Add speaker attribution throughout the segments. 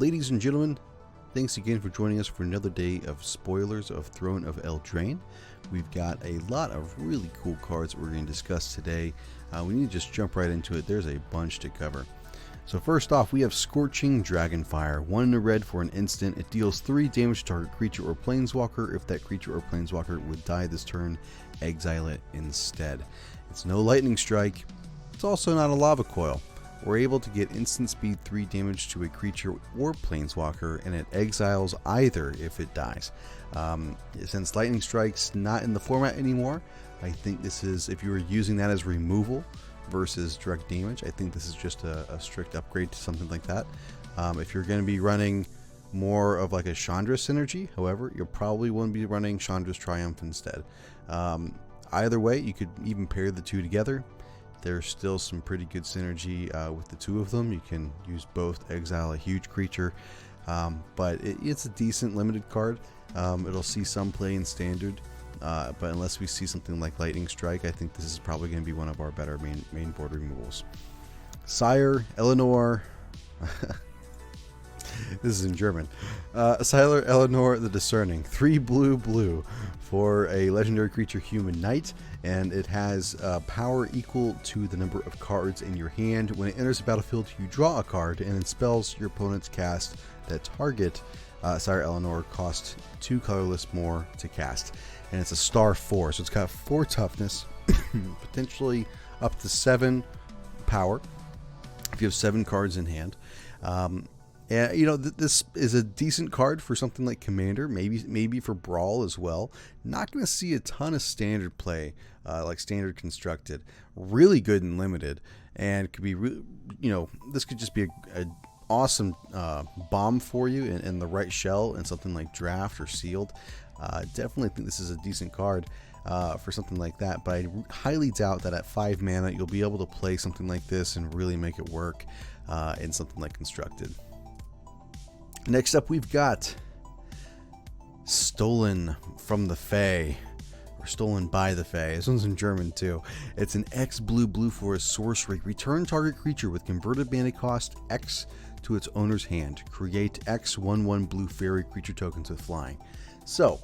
Speaker 1: Ladies and gentlemen, thanks again for joining us for another day of spoilers of Throne of Eldraine. We've got a lot of really cool cards that we're going to discuss today. We need to just jump right into it. There's a bunch to cover. So first off, we have Scorching Dragonfire. 1 in a red for an instant. It deals 3 damage to target creature or planeswalker. If that creature or planeswalker would die this turn, exile it instead. It's no lightning strike. It's also not a lava coil. We're able to get instant speed 3 damage to a creature or planeswalker, and it exiles either if it dies. Since lightning strike's not in the format anymore, I think this is, if you were using that as removal versus direct damage, I think this is just a strict upgrade to something like that. If you're going to be running more of like a Chandra synergy, however, you'll probably want to be running Chandra's Triumph instead. Either way, you could even pair the two together. There's still some pretty good synergy with the two of them. You can use both, exile a huge creature, but it's a decent limited card. It'll see some play in standard, but unless we see something like Lightning Strike, I think this is probably going to be one of our better main board removals. Sire Eleanor. This is in German. Sire Eleanor the Discerning. 3 blue for a legendary creature human knight, and it has power equal to the number of cards in your hand. When it enters the battlefield, you draw a card, and in spells your opponents cast that target Sire Eleanor cost 2 colorless more to cast. And it's a star 4, so it's got 4 toughness, potentially up to 7 power if you have 7 cards in hand. And you know, this is a decent card for something like Commander, maybe for Brawl as well. Not going to see a ton of standard play, like standard constructed. Really good and limited, and could be, this could just be a awesome bomb for you in the right shell and something like Draft or Sealed. Definitely think this is a decent card for something like that, but I highly doubt that at 5 mana you'll be able to play something like this and really make it work in something like Constructed. Next up, we've got Stolen from the Fae, or Stolen by the Fae. This one's in German too. It's an X blue for a sorcery. Return target creature with converted mana cost X to its owner's hand. Create X 1/1 blue fairy creature tokens with flying. So,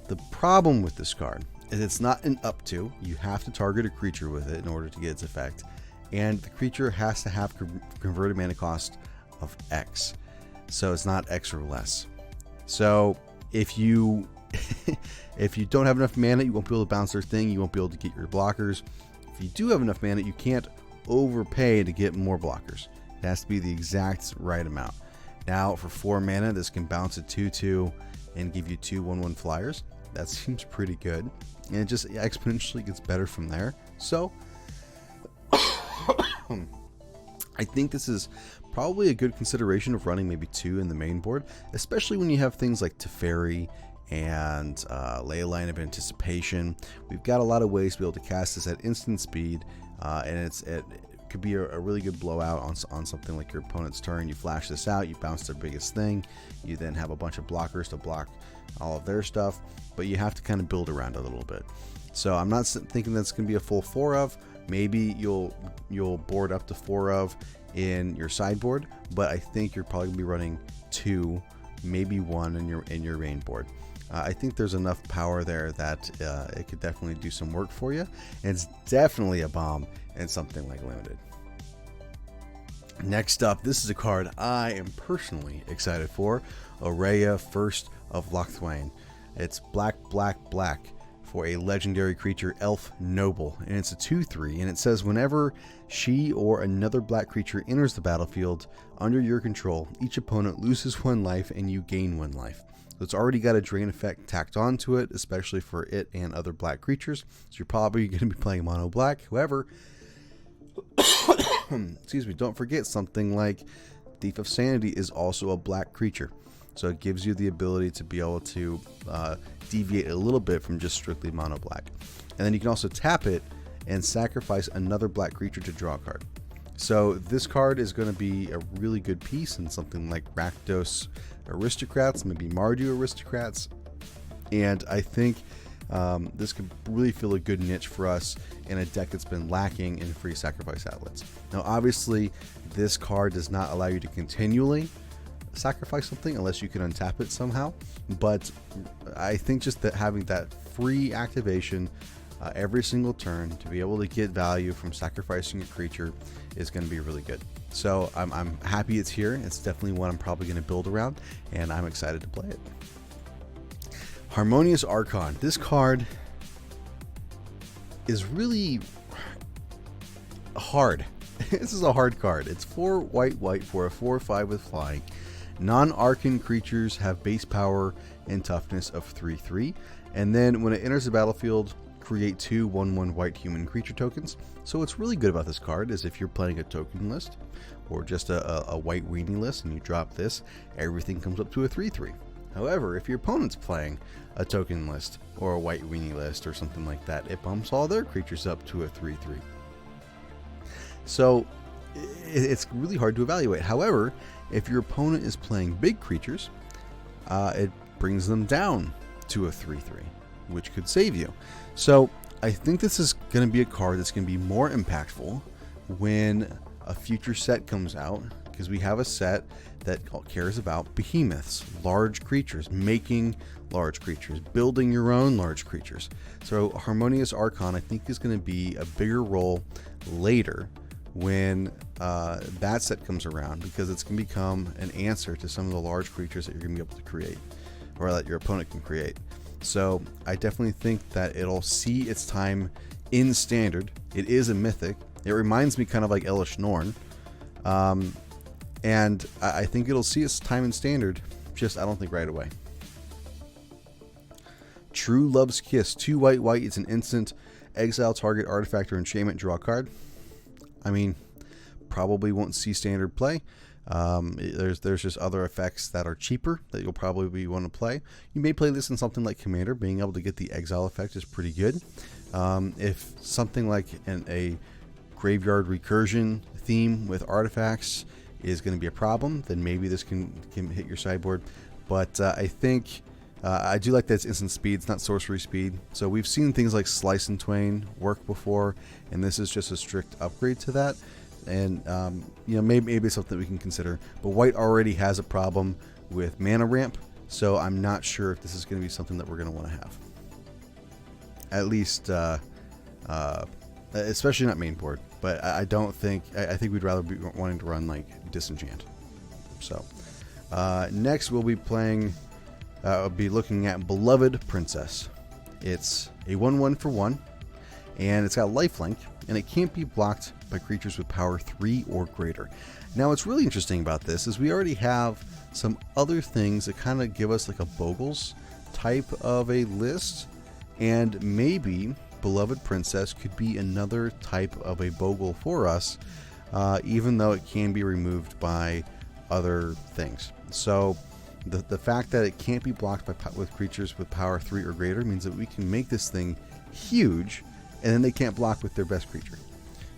Speaker 1: the problem with this card is it's not an up to. You have to target a creature with it in order to get its effect, and the creature has to have converted mana cost of X, so it's not X or less. So if you if you don't have enough mana, you won't be able to bounce their thing, you won't be able to get your blockers. If you do have enough mana, you can't overpay to get more blockers. It has to be the exact right amount. Now for 4 mana, this can bounce a 2/2 and give you 2 1/1 flyers. That seems pretty good, and it just exponentially gets better from there. So I think this is probably a good consideration of running maybe 2 in the main board, especially when you have things like Teferi and Leyline of Anticipation. We've got a lot of ways to be able to cast this at instant speed, and it could be a really good blowout on something like your opponent's turn. You flash this out, you bounce their biggest thing, you then have a bunch of blockers to block all of their stuff, but you have to kind of build around it a little bit. So I'm not thinking that's going to be a full 4 of. Maybe you'll board up to 4 of in your sideboard, but I think you're probably going to be running 2, maybe 1 in your main board. I think there's enough power there that it could definitely do some work for you, and it's definitely a bomb in something like Limited. Next up, this is a card I am personally excited for, Aurea, First of Locthwain. It's black for a legendary creature, Elf Noble, and it's a 2/3, and it says whenever she or another black creature enters the battlefield under your control, each opponent loses 1 life and you gain 1 life. So it's already got a drain effect tacked onto it, especially for it and other black creatures, so you're probably going to be playing mono black. However, excuse me, don't forget something like Thief of Sanity is also a black creature. So it gives you the ability to be able to deviate a little bit from just strictly mono black. And then you can also tap it and sacrifice another black creature to draw a card. So this card is going to be a really good piece in something like Rakdos Aristocrats, maybe Mardu Aristocrats. And I think This could really fill a good niche for us in a deck that's been lacking in free sacrifice outlets. Now, obviously, this card does not allow you to continually sacrifice something unless you can untap it somehow, but I think just that having that free activation every single turn to be able to get value from sacrificing a creature is going to be really good. So I'm happy it's here. It's definitely one I'm probably going to build around, and I'm excited to play it. Harmonious Archon. This card is really hard. This is a hard card. It's 4 white for a 4/5 with flying. Non-Archon creatures have base power and toughness of 3/3, and then when it enters the battlefield, create 2 1/1 white human creature tokens. So what's really good about this card is if you're playing a token list or just a white weenie list and you drop this, everything comes up to a 3/3. However, if your opponent's playing a token list or a white weenie list or something like that, it bumps all their creatures up to a 3/3. So it's really hard to evaluate. However, if your opponent is playing big creatures, it brings them down to a 3/3, which could save you. So I think this is going to be a card that's going to be more impactful when a future set comes out, because we have a set that cares about behemoths, large creatures, making large creatures, building your own large creatures. So Harmonious Archon, I think, is going to be a bigger role later when that set comes around, because it's going to become an answer to some of the large creatures that you're going to be able to create, or that your opponent can create. So I definitely think that it'll see its time in Standard. It is a mythic. It reminds me kind of like Elish Norn. And I think it'll see its time in Standard, just I don't think right away. True Love's Kiss. 2 white. It's an instant. Exile target artifact or enchantment, draw a card. I mean, probably won't see Standard play. There's just other effects that are cheaper that you'll probably want to play. You may play this in something like Commander. Being able to get the exile effect is pretty good. If something like a graveyard recursion theme with artifacts is going to be a problem, then maybe this can hit your sideboard. But I think I do like that it's instant speed. It's not sorcery speed. So we've seen things like Slice and Twain work before, and this is just a strict upgrade to that. And maybe it's something we can consider. But white already has a problem with mana ramp, so I'm not sure if this is going to be something that we're going to want to have. At least, especially not main board. But I don't think. I think we'd rather be wanting to run like Disenchant. So next we'll be playing. I'll be looking at Beloved Princess. It's a 1/1 for 1, and it's got lifelink, and it can't be blocked by creatures with power 3 or greater. Now, what's really interesting about this is we already have some other things that kind of give us like a Bogles type of a list, and maybe Beloved Princess could be another type of a Bogle for us, even though it can be removed by other things. So the fact that it can't be blocked with creatures with power 3 or greater means that we can make this thing huge, and then they can't block with their best creature.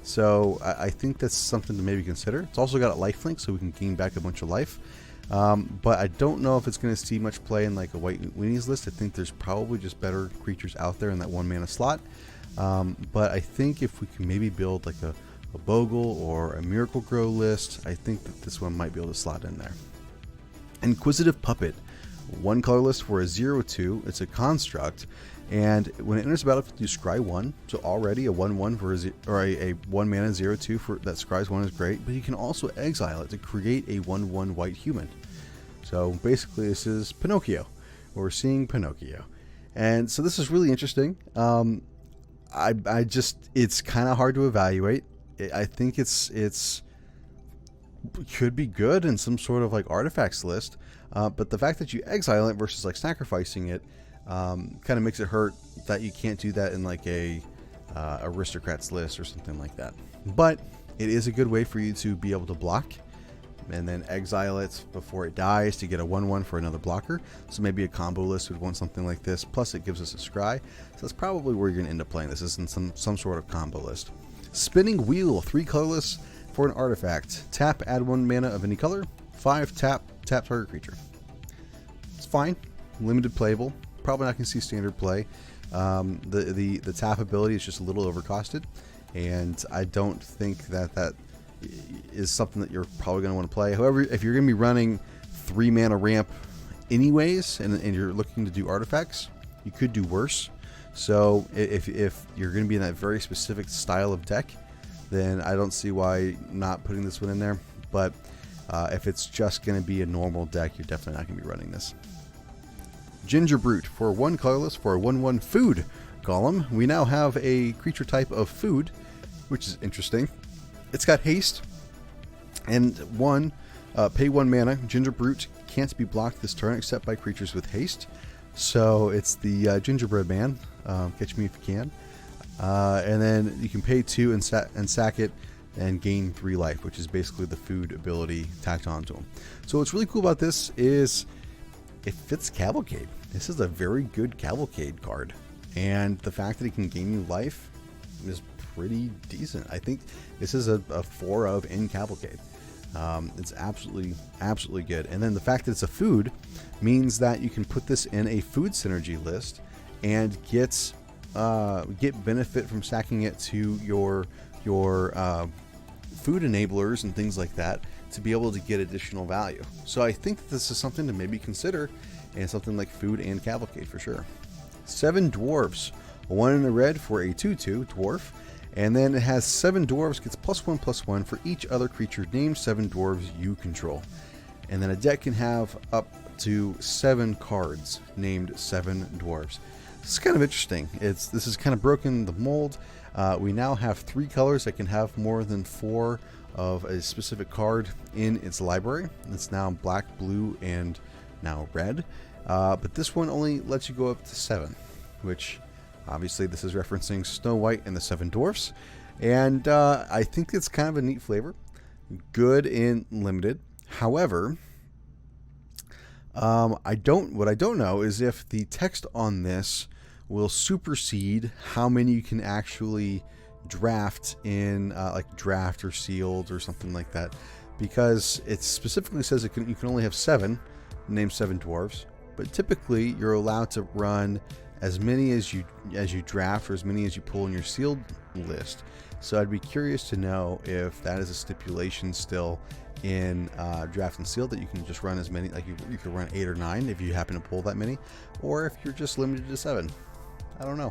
Speaker 1: So I think that's something to maybe consider. It's also got a lifelink, so we can gain back a bunch of life. But I don't know if it's going to see much play in like a white weenies list. I think there's probably just better creatures out there in that 1 mana slot. But I think if we can maybe build like a Bogle or a Miracle Grow list, I think that this one might be able to slot in there. Inquisitive Puppet. 1 colorless for a 0/2. It's a construct, and when it enters the battlefield, you scry 1. So already a 1/1 for a 1 mana 0/2 for that scries 1 is great. But you can also exile it to create a 1/1 white human. So basically, this is Pinocchio. We're seeing Pinocchio, and so this is really interesting. It's kind of hard to evaluate. I think it's could be good in some sort of like artifacts list, but the fact that you exile it versus like sacrificing it kind of makes it hurt that you can't do that in like a aristocrats list or something like that. But it is a good way for you to be able to block and then exile it before it dies to get a 1/1 for another blocker. So maybe a combo list would want something like this, plus it gives us a scry. So that's probably where you're going to end up playing this, is in some sort of combo list. Spinning Wheel. 3 colorless for an artifact. Tap, add 1 mana of any color. 5, tap target creature. It's fine. Limited playable. Probably not going to see standard play. The tap ability is just a little overcosted, and I don't think that is something that you're probably going to want to play. However, if you're going to be running 3 mana ramp anyways, and you're looking to do artifacts, you could do worse. So if you're going to be in that very specific style of deck, then I don't see why not putting this one in there. But if it's just going to be a normal deck, you're definitely not going to be running this. Ginger Brute for 1 colorless for a 1/1 food golem. We now have a creature type of food, which is interesting. It's got haste and pay 1 mana. Ginger Brute can't be blocked this turn except by creatures with haste. So it's the Gingerbread Man. Catch me if you can. And then you can pay 2 and sack it and gain 3 life, which is basically the food ability tacked onto him. So what's really cool about this is it fits Cavalcade. This is a very good Cavalcade card. And the fact that it can gain you life is pretty decent. I think this is a 4 of in Cavalcade. It's absolutely good. And then the fact that it's a food means that you can put this in a food synergy list and get benefit from stacking it to your food enablers and things like that to be able to get additional value. So I think that this is something to maybe consider, and something like food and Cavalcade for sure. 7 dwarves, 1 in a red for a 2/2 dwarf. And then it has 7 dwarves, gets +1/+1 for each other creature named 7 dwarves you control. And then a deck can have up to 7 cards named 7 dwarves. This is kind of interesting. This is kind of broken the mold. We now have 3 colors that can have more than 4 of a specific card in its library. It's now black, blue, and now red. But this one only lets you go up to 7, which obviously this is referencing Snow White and the 7 Dwarfs. And I think it's kind of a neat flavor. Good in limited. However, what I don't know is if the text on this will supersede how many you can actually draft in like draft or sealed or something like that, because it specifically says you can only have 7, name 7 dwarves, but typically you're allowed to run as many as you draft or as many as you pull in your sealed list. So I'd be curious to know if that is a stipulation still in draft and sealed, that you can just run as many, like you could run 8 or 9 if you happen to pull that many, or if you're just limited to 7. I don't know.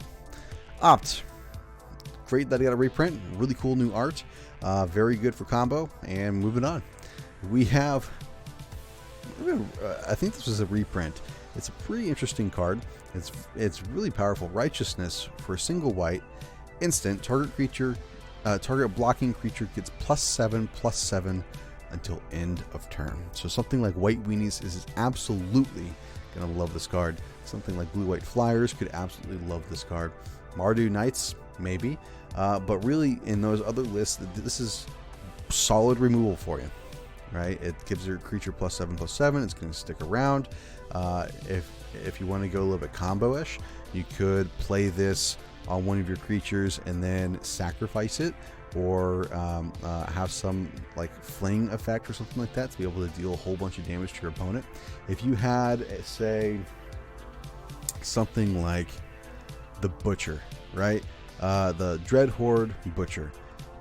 Speaker 1: Opt. Great that I got a reprint. Really cool new art. Very good for combo. And moving on. We have, I think this was a reprint. It's a pretty interesting card. It's really powerful. Righteousness for a single white. Instant. Target blocking creature gets +7/+7 until end of turn. So something like White Weenies is absolutely going to love this card. Something like Blue White Flyers could absolutely love this card. Mardu Knights, maybe. But really, in those other lists, this is solid removal for you, right? It gives your creature +7/+7. It's going to stick around. If you want to go a little bit combo-ish, you could play this on one of your creatures and then sacrifice it, or have some like fling effect or something like that to be able to deal a whole bunch of damage to your opponent. If you had, say, something like the Butcher, right? The Dread Horde Butcher.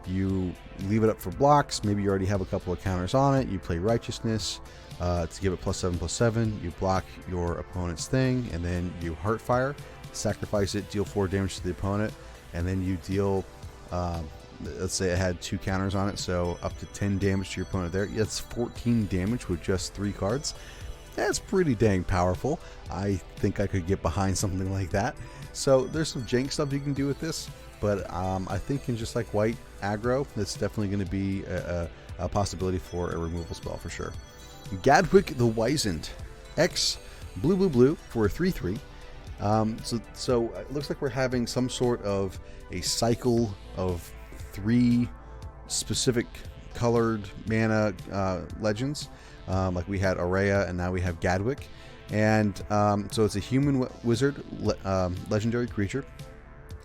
Speaker 1: You leave it up for blocks. Maybe you already have a couple of counters on it. You play Righteousness to give it +7/+7. You block your opponent's thing, and then you Heartfire, sacrifice it, deal 4 damage to the opponent, and then you deal, let's say it had 2 counters on it, so up to 10 damage to your opponent there. That's 14 damage with just 3 cards. That's pretty dang powerful. I think I could get behind something like that. So there's some jank stuff you can do with this, but I think in just like white aggro, that's definitely going to be a possibility for a removal spell for sure. Gadwick the Wizened, X blue for a 3/3. So it looks like we're having some sort of a cycle of 3 specific colored mana legends. Like we had Aurea, and now we have Gadwick. And so it's a human wizard legendary creature.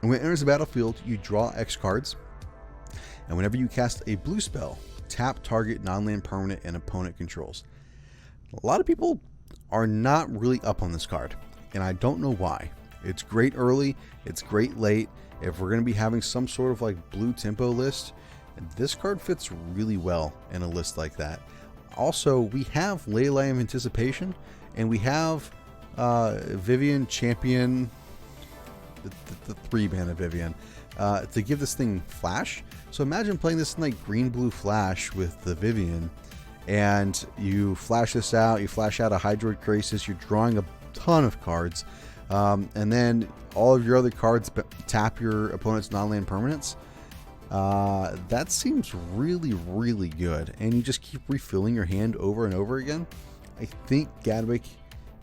Speaker 1: And when it enters the battlefield, you draw X cards. And whenever you cast a blue spell, tap target non-land permanent and opponent controls. A lot of people are not really up on this card, and I don't know why. It's great early, it's great late. If we're going to be having some sort of like blue tempo list, this card fits really well in a list like that. Also, we have Ley of Anticipation, and we have Vivian Champion, the 3-mana Vivian, to give this thing flash. So imagine playing this in like green-blue flash with the Vivian, and you flash this out, you flash out a Hydroid Crisis, you're drawing a ton of cards, and then all of your other cards tap your opponent's non-land permanents. That seems really, really good, and you just keep refilling your hand over and over again. I think Gadwick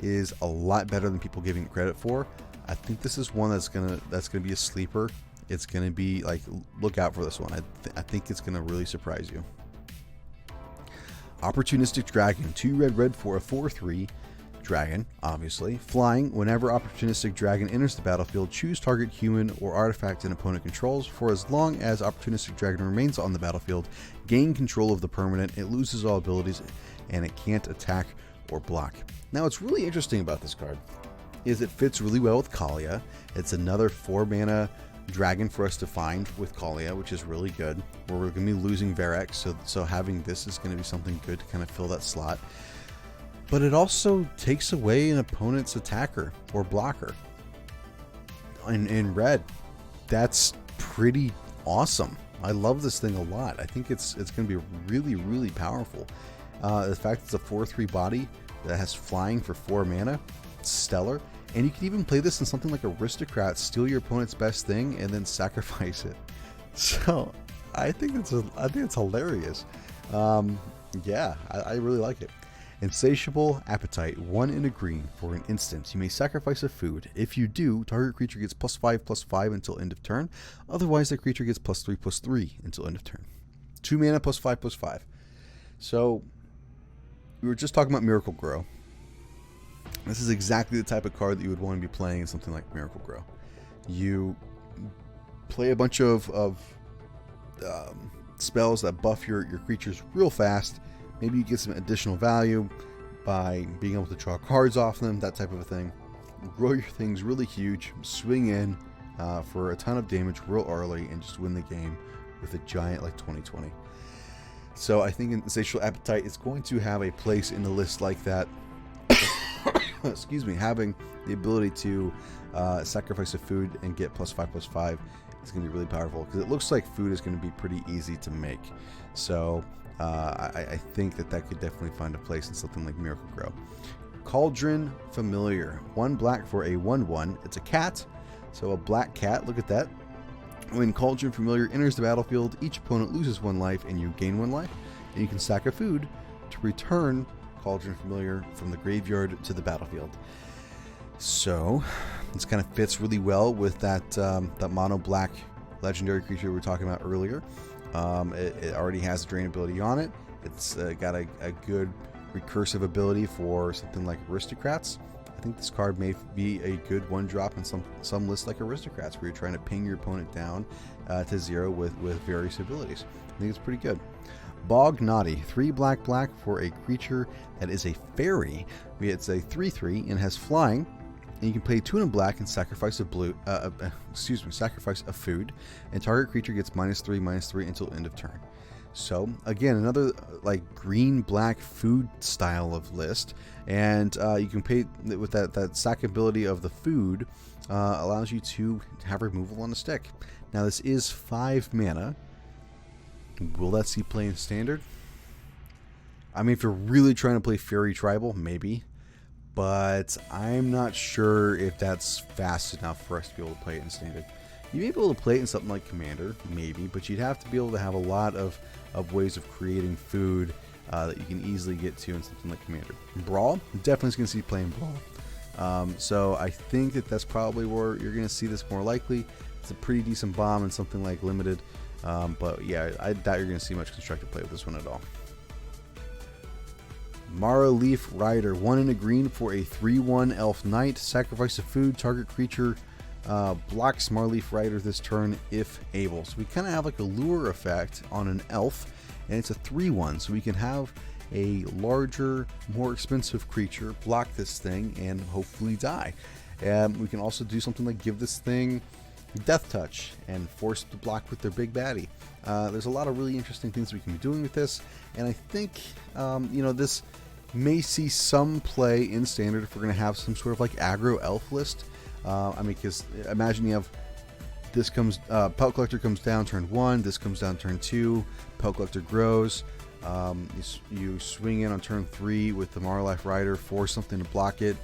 Speaker 1: is a lot better than people giving it credit for. I think this is one that's gonna be a sleeper. It's gonna be like, look out for this one. I think it's gonna really surprise you. Opportunistic Dragon, 2 red for a 4/3 dragon, obviously. Flying, whenever Opportunistic Dragon enters the battlefield, choose target human or artifact an opponent controls. For as long as Opportunistic Dragon remains on the battlefield, gain control of the permanent. It loses all abilities, and it can't attack or block. Now, what's really interesting about this card is it fits really well with Kaalia. It's another 4-mana dragon for us to find with Kaalia, which is really good. We're going to be losing Verex, so having this is going to be something good to kind of fill that slot. But it also takes away an opponent's attacker or blocker. In red, that's pretty awesome. I love this thing a lot. I think it's going to be really, really powerful. The fact it's a 4/3 body that has flying for 4 mana, it's stellar. And you can even play this in something like Aristocrat, steal your opponent's best thing, and then sacrifice it. So I think it's hilarious. Yeah, I really like it. Insatiable Appetite, 1 in a green for an instant. You may sacrifice a food. If you do, target creature gets +5/+5 until end of turn. Otherwise, the creature gets +3/+3 until end of turn. 2 mana +5/+5. So we were just talking about Miracle Grow. This is exactly the type of card that you would want to be playing in something like Miracle Grow. You play a bunch of spells that buff your creatures real fast. Maybe you get some additional value by being able to draw cards off them, that type of a thing. Grow your things really huge, swing in for a ton of damage real early, and just win the game with a giant like 2020. So I think Insatiable Appetite is going to have a place in a list like that. Excuse me, having the ability to sacrifice a food and get +5/+5 is going to be really powerful, because it looks like food is going to be pretty easy to make. So I think that could definitely find a place in something like Miracle Grow. Cauldron Familiar, 1 black for a 1/1. It's a cat, so a black cat. Look at that. When Cauldron Familiar enters the battlefield, each opponent loses 1 life and you gain 1 life, and you can sack a food to return Cauldron Familiar from the graveyard to the battlefield. So this kind of fits really well with that mono black legendary creature we were talking about earlier. It already has a drain ability on it. It's got a good recursive ability for something like Aristocrats. I think this card may be a good 1-drop in some lists like Aristocrats, where you're trying to ping your opponent down to 0 with various abilities. I think it's pretty good. Bog Naughty, 3 black for a creature that is a fairy. It's a 3/3 and has flying. And you can pay 2 in black and sacrifice sacrifice a food, and target creature gets -3/-3 until end of turn. So again, another like green-black food style of list, and you can pay with that sack ability of the food allows you to have removal on the stick. Now this is 5 mana. Will that see play in Standard? I mean, if you're really trying to play Fairy Tribal, maybe. But I'm not sure if that's fast enough for us to be able to play it in Standard. You may be able to play it in something like Commander, maybe, but you'd have to be able to have a lot of ways of creating food that you can easily get to in something like Commander. Brawl, definitely going to see playing Brawl. So I think that's probably where you're going to see this more likely. It's a pretty decent bomb in something like Limited. But yeah, I doubt you're going to see much constructive play with this one at all. Mara Leaf Rider, 1 in a green for a 3/1 Elf Knight. Sacrifice a food, target creature blocks Mara Leaf Rider this turn if able. So we kind of have like a lure effect on an elf, and it's a 3/1, so we can have a larger, more expensive creature block this thing and hopefully die. We can also do something like give this thing Death Touch and force the block with their big baddie. There's a lot of really interesting things we can be doing with this, and I think this may see some play in Standard if we're going to have some sort of like aggro elf list. Because imagine you have this comes Pelt Collector comes down turn 1, this comes down turn 2, Pelt Collector grows. You swing in on turn 3 with the Marlife Rider, force something to block it.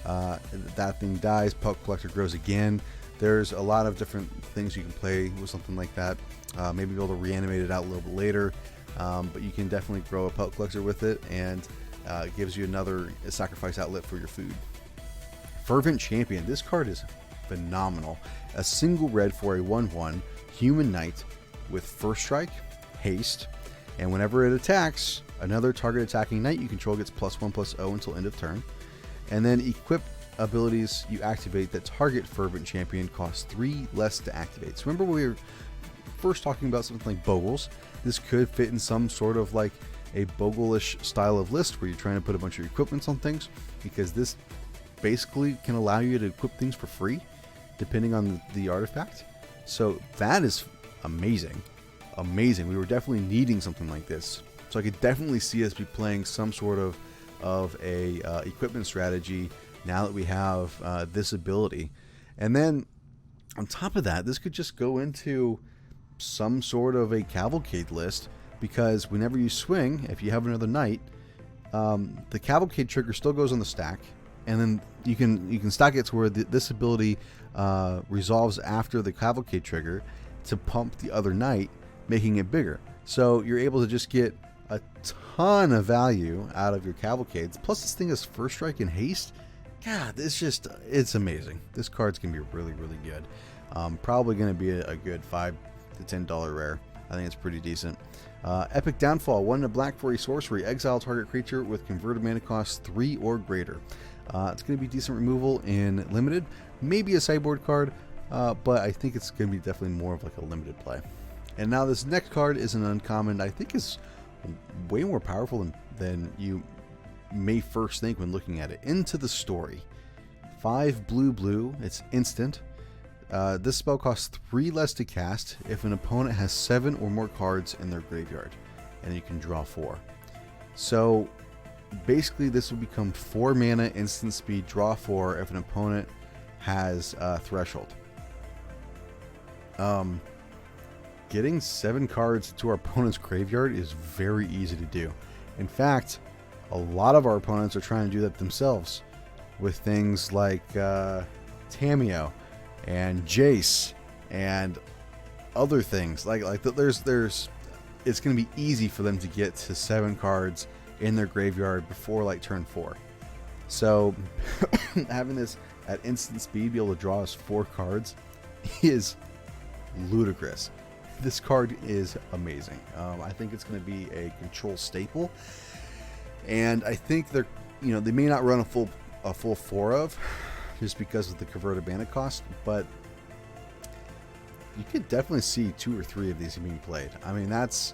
Speaker 1: That thing dies, Pelt Collector grows again. There's a lot of different things you can play with something like that. Maybe be able to reanimate it out a little bit later, but you can definitely grow a Pelt Collector with it, and it gives you another sacrifice outlet for your food. Fervent Champion. This card is phenomenal. A single red for a 1/1 human knight with first strike, haste, and whenever it attacks, another target attacking knight you control gets +1/+0 until end of turn. And then equip abilities you activate that target Fervent Champion cost 3 less to activate. So remember we were first talking about something like Bogles. This could fit in some sort of like a Bogle-ish style of list where you're trying to put a bunch of equipments on things, because this basically can allow you to equip things for free depending on the artifact. So that is amazing. We were definitely needing something like this. So I could definitely see us be playing some sort of a equipment strategy now that we have this ability. And then on top of that, this could just go into some sort of a cavalcade list, because whenever you swing, if you have another knight, the cavalcade trigger still goes on the stack, and then you can stack it to where this ability resolves after the cavalcade trigger to pump the other knight, making it bigger. So you're able to just get a ton of value out of your cavalcades. Plus this thing has first strike and haste. God, it's amazing. This card's gonna be really, really good. Probably gonna be a good $5 to $10 rare. I think it's pretty decent. Epic Downfall. 1 and a black for a sorcery. Exile target creature with converted mana cost 3 or greater. It's going to be decent removal in limited. Maybe a sideboard card, but I think it's going to be definitely more of like a limited play. And now this next card is an uncommon. I think is way more powerful than you may first think when looking at it. Into the Story. 5 blue. It's instant. This spell costs 3 less to cast if an opponent has 7 or more cards in their graveyard, and you can draw 4. So basically this will become 4 mana, instant speed, draw 4 if an opponent has Threshold. Getting 7 cards to our opponent's graveyard is very easy to do. In fact, a lot of our opponents are trying to do that themselves with things like Tamiyo and Jace and other things like there's it's going to be easy for them to get to 7 cards in their graveyard before like turn 4. So having this at instant speed be able to draw us 4 cards is ludicrous. This card is amazing. I think it's going to be a control staple, and I think they may not run a full 4 of, just because of the converted mana cost, but you could definitely see 2 or 3 of these being played. I mean, that's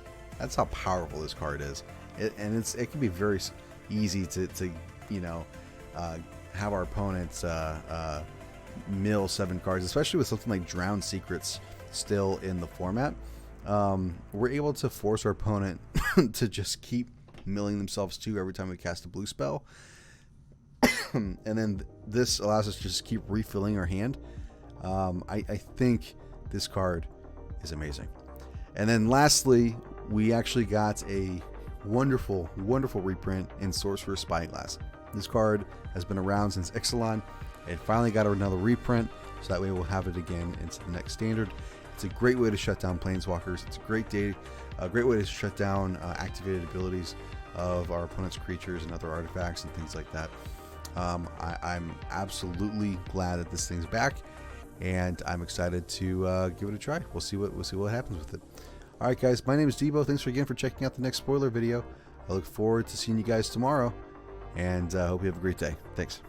Speaker 1: how powerful this card is, it can be very easy to have our opponents mill 7 cards, especially with something like Drowned Secrets still in the format. We're able to force our opponent to just keep milling themselves 2 every time we cast a blue spell. And then this allows us to just keep refilling our hand. I think this card is amazing. And then lastly, we actually got a wonderful reprint in Sorcerer's Spyglass. This card has been around since Ixalan. It finally got another reprint, so that way we'll have it again into the next standard. It's a great way to shut down Planeswalkers. It's a great way to shut down activated abilities of our opponent's creatures and other artifacts and things like that. I'm absolutely glad that this thing's back, and I'm excited to give it a try. We'll see what happens with it. All right, guys. My name is Debo. Thanks again for checking out the next spoiler video. I look forward to seeing you guys tomorrow, and hope you have a great day. Thanks.